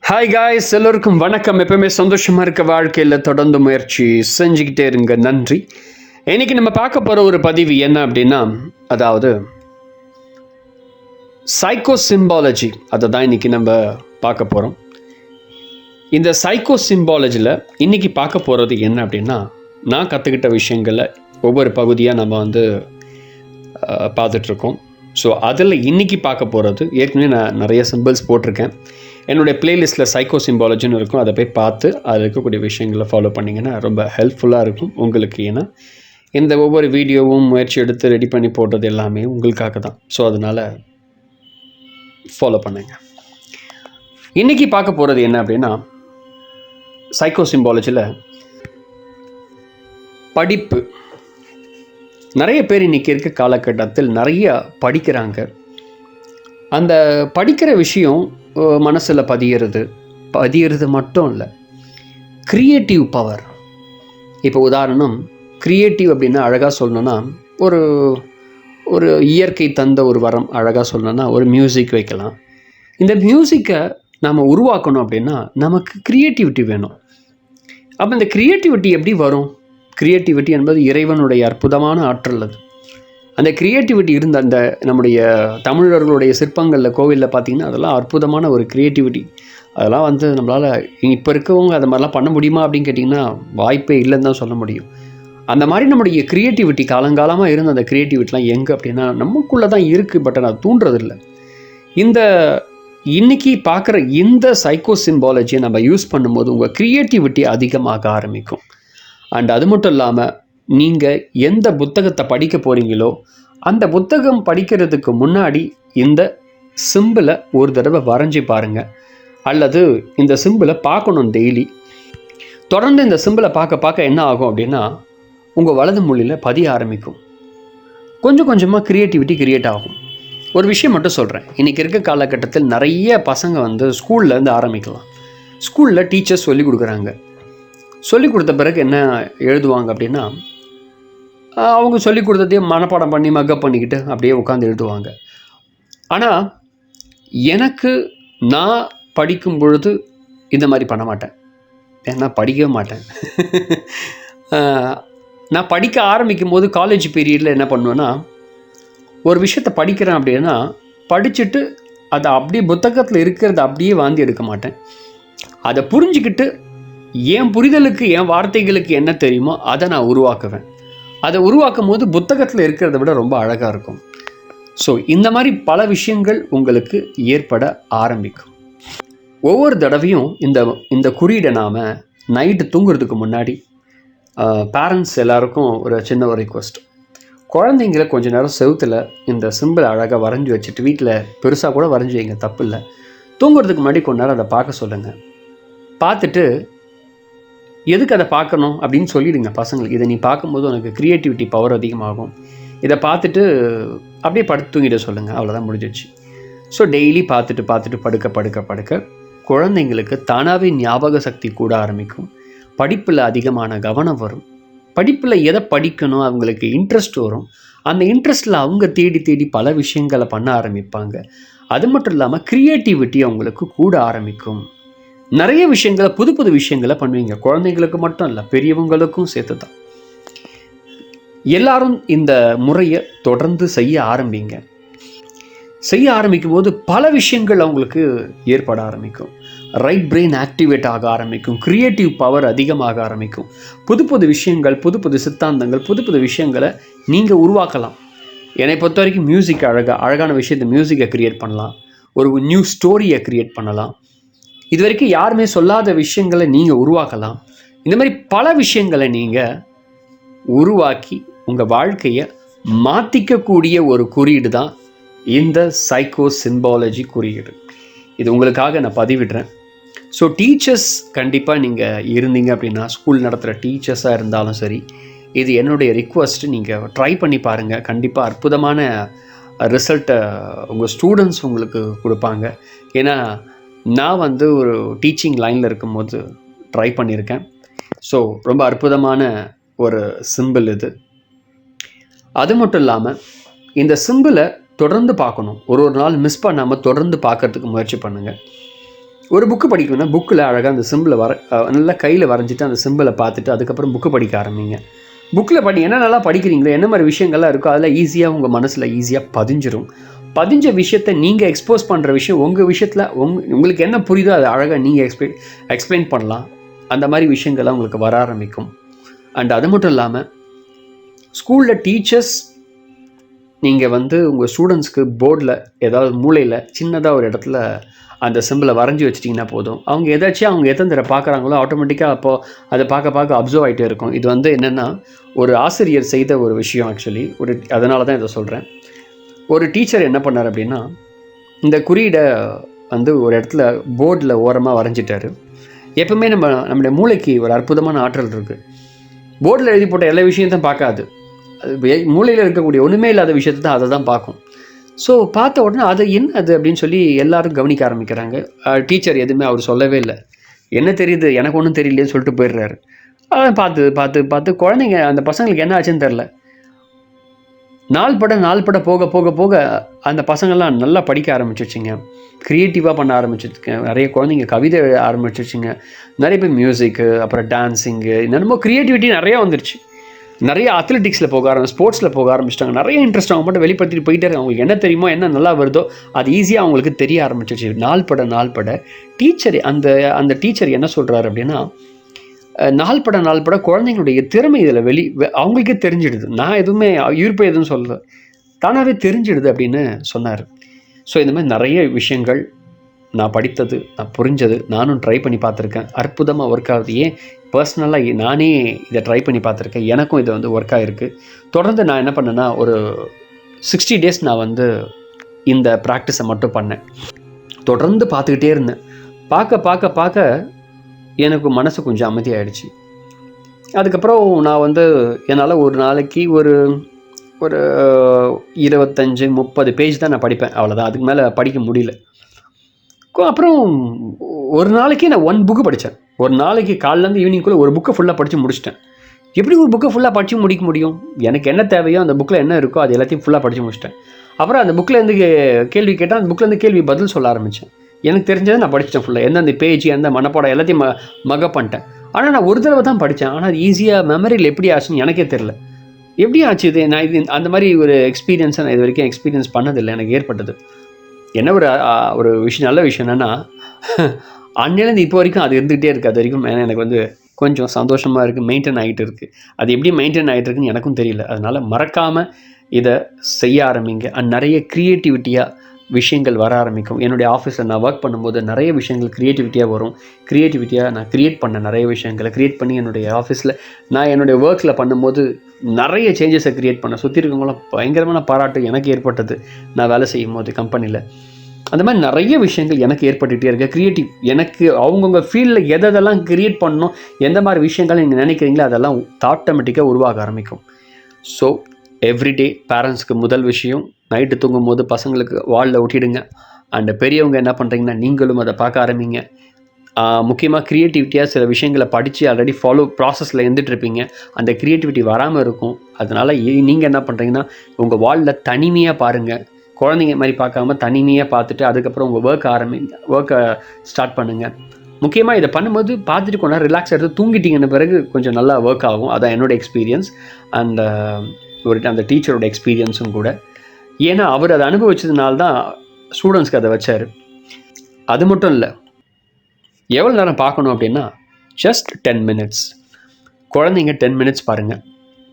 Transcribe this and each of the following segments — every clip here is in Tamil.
ஹாய் காய்ஸ், எல்லோருக்கும் வணக்கம். எப்பவுமே சந்தோஷமாக இருக்க வாழ்க்கையில் தொடர்ந்து முயற்சி செஞ்சுக்கிட்டே இருங்க. நன்றி. இன்னைக்கு நம்ம பார்க்க போகிற ஒரு பதிவு என்ன அப்படின்னா, அதாவது சைக்கோ சிம்பாலஜி. அதை தான் இன்னைக்கு நம்ம பார்க்க போகிறோம். இந்த சைக்கோ சிம்பாலஜியில் இன்னைக்கு பார்க்க போகிறது என்ன அப்படின்னா, நான் கற்றுக்கிட்ட விஷயங்களை ஒவ்வொரு பகுதியாக நம்ம பார்த்துட்ருக்கோம். ஸோ அதில் இன்றைக்கி பார்க்க போகிறது, ஏற்கனவே நான் நிறைய சிம்பிள்ஸ் போட்டிருக்கேன். என்னுடைய பிளேலிஸ்ட்டில் சைக்கோ சிம்பாலஜின்னு இருக்கும். அதை போய் பார்த்து அதில் இருக்கக்கூடிய விஷயங்களை ஃபாலோ பண்ணிங்கன்னா ரொம்ப ஹெல்ப்ஃபுல்லாக இருக்கும் உங்களுக்கு. ஏன்னா இந்த ஒவ்வொரு வீடியோவும் முயற்சி எடுத்து ரெடி பண்ணி போடுறது எல்லாமே உங்களுக்காக தான். ஸோ அதனால் ஃபாலோ பண்ணுங்கள். இன்றைக்கி பார்க்க போகிறது என்ன அப்படின்னா, சைக்கோ சிம்பாலஜியில் படிப்பு. நிறைய பேர் இன்றைக்கி இருக்க காலகட்டத்தில் நிறைய படிக்கிறாங்க. அந்த படிக்கிற விஷயம் மனசில் பதியறது மட்டும் இல்லை, க்ரியேட்டிவ் பவர். இப்போ உதாரணம், க்ரியேட்டிவ் அப்படின்னா அழகாக சொல்லணுன்னா, ஒரு ஒரு இயற்கை தந்த ஒரு வரம். அழகாக சொல்லணுன்னா ஒரு மியூசிக் வைக்கலாம். இந்த மியூசிக்கை நாம் உருவாக்கணும் அப்படின்னா நமக்கு க்ரியேட்டிவிட்டி வேணும். அப்போ இந்த க்ரியேட்டிவிட்டி எப்படி வரும்? க்ரியேட்டிவிட்டி என்பது இறைவனுடைய அற்புதமான ஆற்றல். அது அந்த க்ரியேட்டிவிட்டி இருந்த அந்த நம்முடைய தமிழர்களுடைய சிற்பங்களில், கோவிலில் பார்த்திங்கன்னா அதெல்லாம் அற்புதமான ஒரு க்ரியேட்டிவிட்டி. அதெல்லாம் நம்மளால் இப்போ இருக்கவங்க அது மாதிரிலாம் பண்ண முடியுமா அப்படின்னு கேட்டிங்கன்னா வாய்ப்பே இல்லைன்னு தான் சொல்ல முடியும். அந்த மாதிரி நம்முடைய க்ரியேட்டிவிட்டி காலங்காலமாக இருந்த அந்த க்ரியேட்டிவிட்டிலாம் எங்கே அப்படின்னா நமக்குள்ளே தான் இருக்குது. பட் நான் தூண்டுறதில்லை. இந்த இன்றைக்கி பார்க்குற இந்த சைக்கோ சிம்பாலஜியை நம்ம யூஸ் பண்ணும்போது உங்கள் க்ரியேட்டிவிட்டி அதிகமாக ஆரம்பிக்கும். அண்ட் அது மட்டும் இல்லாமல், நீங்கள் எந்த புத்தகத்தை படிக்க போகிறீங்களோ அந்த புத்தகம் படிக்கிறதுக்கு முன்னாடி இந்த சிம்பிளை ஒரு தடவை வரைஞ்சி பாருங்கள். அல்லது இந்த சிம்பிளை பார்க்கணும் டெய்லி. தொடர்ந்து இந்த சிம்பிளை பார்க்க என்ன ஆகும் அப்படின்னா, உங்கள் வலது மூலையில் பதிய ஆரம்பிக்கும். கொஞ்சம் கொஞ்சமாக க்ரியேட்டிவிட்டி கிரியேட் ஆகும். ஒரு விஷயம் மட்டும் சொல்கிறேன். இன்றைக்கி இருக்க காலகட்டத்தில் நிறைய பசங்க ஸ்கூல்லேருந்து ஆரம்பிக்கலாம். ஸ்கூலில் டீச்சர்ஸ் சொல்லிக் கொடுக்குறாங்க. சொல்லிக் கொடுத்த பிறகு என்ன எழுதுவாங்க அப்படின்னா, அவங்க சொல்லிக் கொடுத்ததையும் மனப்பாடம் பண்ணி மக்கப் பண்ணிக்கிட்டு அப்படியே உட்காந்து எழுதுவாங்க. ஆனால் நான் படிக்கும் பொழுது இந்த மாதிரி பண்ண மாட்டேன். ஏன்னா படிக்கவே மாட்டேன். நான் படிக்க ஆரம்பிக்கும் போது காலேஜ் பீரியடில் என்ன பண்ணுவேன்னா, ஒரு விஷயத்தை படிக்கிறேன் அப்படின்னா படிச்சுட்டு அதை அப்படியே புத்தகத்தில் இருக்கிறத அப்படியே வாந்தி எடுக்க மாட்டேன். அதை புரிஞ்சுக்கிட்டு என் புரிதலுக்கு, என் வார்த்தைகளுக்கு என்ன தெரியுமோ அதை நான் உருவாக்குவேன். அதை உருவாக்கும் போது புத்தகத்தில் இருக்கிறத விட ரொம்ப அழகாக இருக்கும். ஸோ இந்த மாதிரி பல விஷயங்கள் உங்களுக்கு ஏற்பட ஆரம்பிக்கும். ஒவ்வொரு தடவையும் இந்த குறியீடை நாம் நைட்டு தூங்குறதுக்கு முன்னாடி, பேரண்ட்ஸ் எல்லாருக்கும் ஒரு சின்ன ஒரு ரிக்வெஸ்ட். குழந்தைங்களை கொஞ்சம் நேரம் செவுத்தில் இந்த சிம்பிள் அழகாக வரைஞ்சி வச்சுட்டு, வீட்டில் பெருசாக கூட வரைஞ்சி வைங்க, தப்பு இல்லை. தூங்குறதுக்கு முன்னாடி கொஞ்ச நேரம் அதை பார்க்க சொல்லுங்கள். பார்த்துட்டு எதுக்கு அதை பார்க்கணும் அப்படின்னு சொல்லிடுங்க பசங்களுக்கு. இதை நீ பார்க்கும்போது உனக்கு க்ரியேட்டிவிட்டி பவர் அதிகமாகும். இதை பார்த்துட்டு அப்படியே படுத்து தூங்கிட சொல்லுங்கள். அவ்வளோதான், முடிஞ்சிடுச்சு. ஸோ டெய்லி பார்த்துட்டு படுக்க குழந்தைங்களுக்கு தானாகவே ஞாபக சக்தி கூட ஆரம்பிக்கும். படிப்பில் அதிகமான கவனம் வரும். படிப்பில் எதை படிக்கணும் அவங்களுக்கு இன்ட்ரெஸ்ட் வரும். அந்த இன்ட்ரெஸ்ட்டில் அவங்க தேடி பல விஷயங்களை பண்ண ஆரம்பிப்பாங்க. அது மட்டும் இல்லாமல் க்ரியேட்டிவிட்டி அவங்களுக்கு கூட ஆரம்பிக்கும். நிறைய விஷயங்களை, புது விஷயங்களை பண்ணுவீங்க. குழந்தைங்களுக்கு மட்டும் இல்லை, பெரியவங்களுக்கும் சேர்த்து தான். எல்லாரும் இந்த முறையை தொடர்ந்து செய்ய ஆரம்பிக்கும் போது பல விஷயங்கள் அவங்களுக்கு ஏற்பட ஆரம்பிக்கும். ரைட் பிரெயின் ஆக்டிவேட் ஆக ஆரம்பிக்கும். க்ரியேட்டிவ் பவர் அதிகமாக ஆரம்பிக்கும். புது விஷயங்கள், புது சித்தாந்தங்கள், புது விஷயங்களை நீங்கள் உருவாக்கலாம். என்னை பொறுத்த வரைக்கும் மியூசிக் அழகான விஷயத்தை மியூசிக்கை க்ரியேட் பண்ணலாம். ஒரு நியூ ஸ்டோரியை க்ரியேட் பண்ணலாம். இது வரைக்கும் யாருமே சொல்லாத விஷயங்களை நீங்கள் உருவாக்கலாம். இந்த மாதிரி பல விஷயங்களை நீங்கள் உருவாக்கி உங்கள் வாழ்க்கையை மாற்றிக்கக்கூடிய ஒரு குறியீடு தான் இந்த சைக்கோ சிம்பாலஜி குறியீடு. இது உங்களுக்காக நான் பதிவிடுறேன். ஸோ டீச்சர்ஸ் கண்டிப்பாக நீங்கள் இருந்தீங்க அப்படின்னா, ஸ்கூல் நடத்துகிற டீச்சர்ஸாக இருந்தாலும் சரி, இது என்னுடைய ரிக்வெஸ்ட்டு. நீங்கள் ட்ரை பண்ணி பாருங்கள். கண்டிப்பாக அற்புதமான ரிசல்ட்டை உங்கள் ஸ்டூடெண்ட்ஸ் உங்களுக்கு கொடுப்பாங்க. ஏன்னா நான் ஒரு டீச்சிங் லைனில் இருக்கும்போது ட்ரை பண்ணியிருக்கேன். ஸோ ரொம்ப அற்புதமான ஒரு சிம்பிள் இது. அது மட்டும் இல்லாமல் இந்த சிம்பிளை தொடர்ந்து பார்க்கணும். ஒரு நாள் மிஸ் பண்ணாமல் தொடர்ந்து பார்க்கறதுக்கு முயற்சி பண்ணுங்கள். ஒரு புக்கு படிக்கணும்னா புக்கில் அழகாக அந்த சிம்பிளை நல்லா கையில் வரைஞ்சிட்டு அந்த சிம்பிளை பார்த்துட்டு அதுக்கப்புறம் புக்கு படிக்க ஆரம்பிங்க. புக்கில் என்ன நல்லா படிக்கிறீங்களோ, என்ன மாதிரி விஷயங்கள்லாம் இருக்கோ அதெல்லாம் ஈஸியாக உங்கள் மனசில் ஈஸியாக பதிஞ்சிரும். பதிஞ்ச விஷயத்தை நீங்கள் எக்ஸ்போஸ் பண்ணுற விஷயம் உங்கள் விஷயத்தில் உங்களுக்கு என்ன புரியுதோ அதை அழகாக நீங்கள் எக்ஸ்பிளைன் பண்ணலாம். அந்த மாதிரி விஷயங்கள்லாம் உங்களுக்கு வர ஆரம்பிக்கும். அண்ட் அது மட்டும் இல்லாமல் ஸ்கூலில் டீச்சர்ஸ் நீங்கள் உங்கள் ஸ்டூடெண்ட்ஸ்க்கு போர்டில் ஏதாவது மூலையில் சின்னதாக ஒரு இடத்துல அந்த சிம்பிளை வரைஞ்சி வச்சிட்டிங்கன்னா போதும். அவங்க அவங்க எத்தனை தடவை பார்க்குறாங்களோ ஆட்டோமேட்டிக்காக அப்போது அதை பார்க்க அப்சர்வ் ஆகிட்டே இருக்கும். இது என்னென்னா ஒரு ஆசிரியர் செய்த ஒரு விஷயம் ஆக்சுவலி. அதனால தான் இதை சொல்கிறேன். ஒரு டீச்சர் என்ன பண்ணார் அப்படின்னா, இந்த குறியீடை ஒரு இடத்துல போர்டில் ஓரமாக வரைஞ்சிட்டாரு. எப்பவுமே நம்முடைய மூளைக்கு ஒரு அற்புதமான ஆற்றல் இருக்குது. போர்டில் எழுதி போட்ட எல்லா விஷயத்தையும் பார்க்காது. மூளையில் இருக்கக்கூடிய ஒன்றுமே இல்லாத விஷயத்தை தான் அதை தான் பார்க்கும். ஸோ பார்த்த உடனே அது என்ன அது அப்படின்னு சொல்லி எல்லோரும் கவனிக்க ஆரம்பிக்கிறாங்க. டீச்சர் எதுவுமே அவர் சொல்லவே இல்லை. என்ன தெரியுது, எனக்கு ஒன்றும் தெரியலையேன்னு சொல்லிட்டு போயிடுறாரு. அதான் பார்த்து குழந்தைங்க அந்த பசங்களுக்கு என்ன ஆச்சுன்னு தெரில. நாள் பட போக அந்த பசங்கள்லாம் நல்லா படிக்க ஆரம்பிச்சிருச்சுங்க. க்ரியேட்டிவாக பண்ண ஆரம்பிச்சிருச்சுங்க. நிறைய குழந்தைங்க கவிதை ஆரம்பிச்சிருச்சுங்க. நிறைய பேர் மியூசிக்கு, அப்புறம் டான்ஸிங்கு, என்னென்னமோ க்ரியேட்டிவிட்டி நிறையா வந்துருச்சு. நிறைய அத்லெட்டிக்ஸில் ஸ்போர்ட்ஸில் போக ஆரம்பிச்சிட்டாங்க. நிறைய இன்ட்ரெஸ்ட் அவங்க மட்டும் வெளிப்படுத்திட்டு போயிட்டே இருக்காங்க. அவங்களுக்கு என்ன தெரியுமோ, என்ன நல்லா வருதோ அது ஈஸியாக அவங்களுக்கு தெரிய ஆரம்பிச்சிருச்சு. நாள் பட டீச்சர் அந்த டீச்சர் என்ன சொல்கிறாரு அப்படின்னா, நாள் பட குழந்தைங்களுடைய திறமை இதில் அவங்களுக்கே தெரிஞ்சிடுது. நான் எதுவுமே ஈர்ப்பு எதுவும் சொல்லலை, தானாகவே தெரிஞ்சிடுது அப்படின்னு சொன்னார். ஸோ இந்த மாதிரி நிறைய விஷயங்கள் நான் படித்தது, நான் புரிஞ்சது, நானும் ட்ரை பண்ணி பார்த்துருக்கேன். அற்புதமாக ஒர்க் ஆகுது. ஏன் பர்சனலாக நானே இதை ட்ரை பண்ணி பார்த்துருக்கேன். எனக்கும் இது ஒர்க் ஆகிருக்கு. தொடர்ந்து நான் என்ன பண்ணேன்னா, ஒரு 60 days நான் இந்த ப்ராக்டிஸை மட்டும் பண்ணேன். தொடர்ந்து பார்த்துக்கிட்டே இருந்தேன். பார்க்க எனக்கு மனசு கொஞ்சம் அமைதியாகிடுச்சு. அதுக்கப்புறம் நான் என்னால் ஒரு நாளைக்கு ஒரு 25-30 பேஜ் தான் நான் படிப்பேன். அவ்வளோதான், அதுக்கு மேலே படிக்க முடியல. அப்புறம் ஒரு நாளைக்கு நான் 1 புக்கு படித்தேன். ஒரு நாளைக்கு காலையிலேருந்து ஈவினிங்குள்ளே ஒரு புக்கை ஃபுல்லாக படித்து முடிச்சிட்டேன். எப்படி ஒரு புக்கை ஃபுல்லாக படித்து முடிக்க முடியும்? எனக்கு என்ன தேவையோ அந்த புக்கில் என்ன இருக்கோ அது எல்லாத்தையும் ஃபுல்லாக படித்து முடிச்சிட்டேன். அப்புறம் அந்த புக்கிலேருந்து கேள்வி கேட்டால் அந்த புக்கிலேருந்து கேள்வி பதில் சொல்ல ஆரம்பித்தேன். எனக்கு தெரிஞ்சதை நான் படிச்சிட்டேன் ஃபுல்லாக. எந்தெந்த பேஜ், எந்த மனப்பாடம் எல்லாத்தையும் மகப் பண்ணிட்டேன். ஆனால் நான் ஒரு தடவை தான் படித்தேன். ஆனால் அது ஈஸியாக மெமரியில் எப்படி ஆச்சுன்னு எனக்கே தெரில. எப்படி ஆச்சு இது? நான் அந்த மாதிரி ஒரு எக்ஸ்பீரியன்ஸை நான் இது வரைக்கும் எக்ஸ்பீரியன்ஸ் பண்ணதில்லை. எனக்கு ஏற்பட்டது என்ன ஒரு விஷயம், நல்ல விஷயம் என்னென்னா, அன்னிலேருந்து இப்போ வரைக்கும் அது இருந்துகிட்டே இருக்குது. அது வரைக்கும் எனக்கு கொஞ்சம் சந்தோஷமாக இருக்குது, மெயின்டைன் ஆகிட்டு இருக்குது. அது எப்படி மெயின்டைன் ஆகிட்டு இருக்குன்னு எனக்கும் தெரியல. அதனால் மறக்காமல் இதை செய்ய ஆரம்பிங்க. நிறைய க்ரியேட்டிவிட்டியாக விஷயங்கள் வர ஆரம்பிக்கும். என்னுடைய ஆஃபீஸில் நான் ஒர்க் பண்ணும்போது நிறைய விஷயங்கள் க்ரியேட்டிவிட்டியாக வரும். க்ரியேட்டிவிட்டியாக நான் க்ரியேட் பண்ண நிறைய விஷயங்களை க்ரியேட் பண்ணி என்னுடைய ஆஃபீஸில் நான் என்னுடைய ஒர்க்கில் பண்ணும்போது நிறைய சேஞ்சஸை க்ரியேட் பண்ணேன். சுற்றி இருக்கவங்களாம் பயங்கரமான பாராட்டு எனக்கு ஏற்பட்டது. நான் வேலை செய்யும் போது கம்பெனியில் அந்த மாதிரி நிறைய விஷயங்கள் எனக்கு ஏற்பட்டுகிட்டே இருக்குது. க்ரியேட்டிவ் எனக்கு அவங்கவுங்க ஃபீல்டில் எதெல்லாம் க்ரியேட் பண்ணணும், எந்த மாதிரி விஷயங்கள் நீங்கள் நினைக்கிறீங்களோ அதெல்லாம் ஆட்டோமேட்டிக்காக உருவாக ஆரம்பிக்கும். ஸோ எவ்ரிடே பேரண்ட்ஸ்க்கு முதல் விஷயம், நைட்டு தூங்கும் போது பசங்களுக்கு வாலில் ஒட்டிடுங்க. அண்ட் பெரியவங்க என்ன பண்ணுறீங்கன்னா நீங்களும் அதை பார்க்க ஆரம்பிங்க. முக்கியமாக க்ரியேட்டிவிட்டியாக சில விஷயங்களை படித்து ஆல்ரெடி ப்ராசஸில் இருந்துகிட்ருப்பீங்க. அந்த க்ரியேட்டிவிட்டி வராமல் இருக்கும். அதனால் நீங்கள் என்ன பண்ணுறீங்கன்னா உங்கள் வாலில் தனிமையாக பாருங்கள். குழந்தைங்க மாதிரி பார்க்காம தனிமையாக பார்த்துட்டு அதுக்கப்புறம் உங்கள் ஒர்க்கை ஸ்டார்ட் பண்ணுங்கள். முக்கியமாக இதை பண்ணும்போது பார்த்துட்டு கொண்டா ரிலாக்ஸ் எடுத்து தூங்கிட்டீங்கன்னு பிறகு கொஞ்சம் நல்லா ஒர்க் ஆகும். அதான் என்னோடய எக்ஸ்பீரியன்ஸ் அண்ட் அந்த டீச்சரோட எக்ஸ்பீரியன்ஸும் கூட. ஏன்னா அவர் அதை அனுபவிச்சதுனால தான் ஸ்டூடெண்ட்ஸ்க்கு அதை வச்சார். அது மட்டும் இல்லை, எவ்வளோ நேரம் பார்க்கணும் அப்படின்னா ஜஸ்ட் 10 minutes. குழந்தைங்க 10 minutes பாருங்கள்,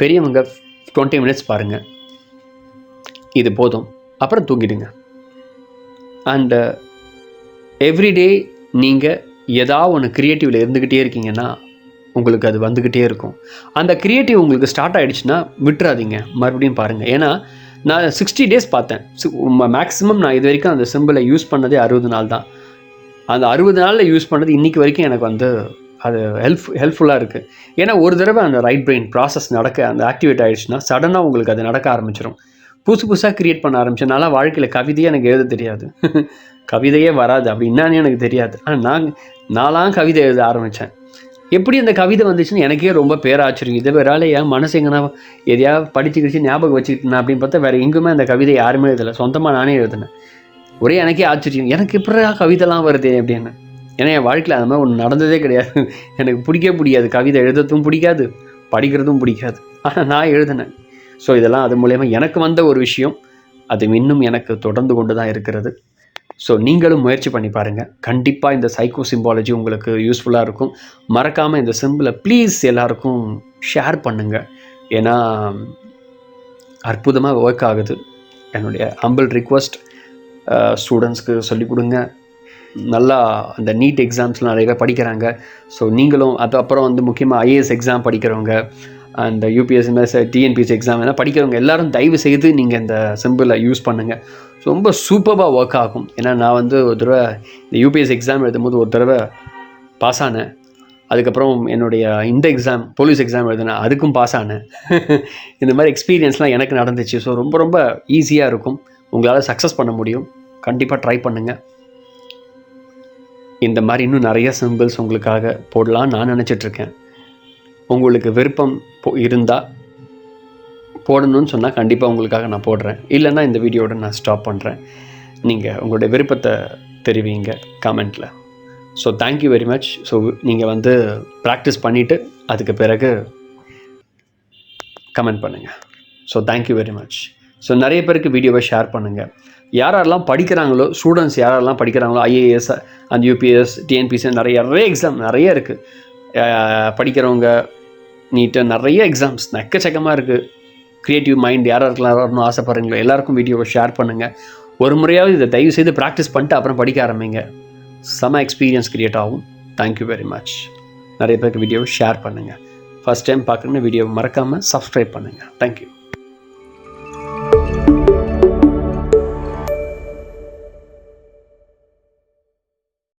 பெரியவங்க 20 minutes பாருங்கள். இது போதும், அப்புறம் தூங்கிடுங்க. அண்டு எவ்ரிடே நீங்கள் ஏதாவது ஒன்று க்ரியேட்டிவில் இருந்துக்கிட்டே இருக்கீங்கன்னா உங்களுக்கு அது வந்துக்கிட்டே இருக்கும். அந்த க்ரியேட்டிவ் உங்களுக்கு ஸ்டார்ட் ஆகிடுச்சுன்னா விட்டுறாதீங்க, மறுபடியும் பாருங்கள். ஏன்னா நான் 60 days பார்த்தேன். மேக்ஸிமம் நான் இது வரைக்கும் அந்த சிம்பிளை யூஸ் பண்ணதே 60 நாள் தான். அந்த 60 நாளில் யூஸ் பண்ணது இன்றைக்கி வரைக்கும் எனக்கு அது ஹெல்ப்ஃபுல்லாக இருக்குது. ஏன்னா ஒரு தடவை அந்த ரைட் பிரெயின் ப்ராசஸ் அந்த ஆக்டிவேட் ஆகிடுச்சுன்னா சடனாக உங்களுக்கு அது நடக்க ஆரம்பிச்சிடும். புதுசாக க்ரியேட் பண்ண ஆரம்பித்தேன். நான்லாம் வாழ்க்கையில் கவிதையே எனக்கு எழுத தெரியாது, கவிதையே வராது, அப்படி என்னன்னு எனக்கு தெரியாது. ஆனால் நான்லாம் கவிதை எழுத ஆரம்பித்தேன். எப்படி அந்த கவிதை வந்துச்சுன்னு எனக்கே ரொம்ப பேராச்சரியம். இதை வேறால என் மனசு எங்கன்னா எதையாவது படிச்சுக்கிச்சு ஞாபகம் வச்சுக்கிட்டேன் அப்படின்னு பார்த்தா வேறு எங்குமே அந்த கவிதை யாருமே எழுதலை, சொந்தமாக நானே எழுதினேன். ஒரே எனக்கே ஆச்சரியம், எனக்கு இப்படி கவிதைலாம் வருது அப்படின்னு. ஏன்னா என் வாழ்க்கையில் அந்த மாதிரி ஒன்று நடந்ததே கிடையாது. எனக்கு பிடிக்காது, கவிதை எழுதுறதும் பிடிக்காது, படிக்கிறதும் பிடிக்காது. ஆனால் நான் எழுதினேன். ஸோ இதெல்லாம் அது மூலயமா எனக்கு வந்த ஒரு விஷயம். அது இன்னும் எனக்கு தொடர்ந்து கொண்டு தான் இருக்கிறது. ஸோ நீங்களும் முயற்சி பண்ணி பாருங்கள். கண்டிப்பாக இந்த சைக்கோ சிம்பாலஜி உங்களுக்கு யூஸ்ஃபுல்லாக இருக்கும். மறக்காமல் இந்த சிம்பிளை ப்ளீஸ் எல்லாருக்கும் ஷேர் பண்ணுங்கள். ஏன்னா அற்புதமாக ஒர்க் ஆகுது. என்னுடைய ஹம்பிள் ரிக்வெஸ்ட், ஸ்டூடெண்ட்ஸ்க்கு சொல்லிக் கொடுங்க. நல்லா அந்த நீட் எக்ஸாம்ஸ்லாம் நிறைய பேர் படிக்கிறாங்க. ஸோ நீங்களும் அது அப்புறம் வந்து முக்கியமாக ஐஏஎஸ் எக்ஸாம் படிக்கிறவங்க, அந்த யூபிஎஸ்சி டிஎன்பிஎஸ்சி எக்ஸாம் எல்லாம் படிக்கிறவங்க எல்லோரும் தயவு செய்து நீங்கள் இந்த சிம்பிளை யூஸ் பண்ணுங்கள். ரொம்ப சூப்பராக ஒர்க் ஆகும். ஏன்னா நான் வந்து ஒரு தடவை இந்த யூபிஎஸ்சி எக்ஸாம் எழுதும்போது ஒரு தடவை பாஸ் ஆனேன். அதுக்கப்புறம் என்னுடைய இந்த எக்ஸாம் போலீஸ் எக்ஸாம் எழுதினேன், அதுக்கும் பாஸ் ஆனேன். இந்த மாதிரி எக்ஸ்பீரியன்ஸ்லாம் எனக்கு நடந்துச்சு. ஸோ ரொம்ப ரொம்ப ஈஸியாக இருக்கும், உங்களால் சக்ஸஸ் பண்ண முடியும். கண்டிப்பாக ட்ரை பண்ணுங்கள். இந்த மாதிரி இன்னும் நிறைய சிம்பிள்ஸ் உங்களுக்காக போடலான்னு நான் நினச்சிட்ருக்கேன். உங்களுக்கு விருப்பம் இருந்தால் போடணும்னு சொன்னால் கண்டிப்பாக உங்களுக்காக நான் போடுறேன். இல்லைன்னா இந்த வீடியோட நான் ஸ்டாப் பண்ணுறேன். நீங்கள் உங்களுடைய விருப்பத்தை தெரிவிங்க கமெண்ட்டில். So thank you very much. So நீங்கள் வந்து ப்ராக்டிஸ் பண்ணிவிட்டு அதுக்கு பிறகு கமெண்ட் பண்ணுங்கள். So thank you very much. So நிறைய பேருக்கு வீடியோவை ஷேர் பண்ணுங்கள். யாரெல்லாம் படிக்கிறாங்களோ, ஸ்டூடெண்ட்ஸ் யாரெல்லாம் படிக்கிறாங்களோ, ஐஏஎஸ் அந்த யூபிஎஸ் டிஎன்பிஎஸ்சி நிறைய எக்ஸாம் நிறைய இருக்குது. படிக்கிறவங்க நீட்டாக நிறைய எக்ஸாம்ஸ் எக்கச்சக்கமாக இருக்குது. க்ரியேட்டிவ் மைண்ட் யாரெல்லாம் வரணும்னு ஆசைப்படுறீங்களோ எல்லாருக்கும் வீடியோவை ஷேர் பண்ணுங்கள். ஒரு முறையாவது இதை தயவு செய்து ப்ராக்டிஸ் பண்ணிட்டு அப்புறம் படிக்க ஆரம்பிங்க. செம எக்ஸ்பீரியன்ஸ் க்ரியேட் ஆகும். Thank you very much. நிறைய பேருக்கு வீடியோவை ஷேர் பண்ணுங்கள். ஃபஸ்ட் டைம் பார்க்குறேன்னு வீடியோவை மறக்காமல் சப்ஸ்கிரைப் பண்ணுங்கள். தேங்க்யூ.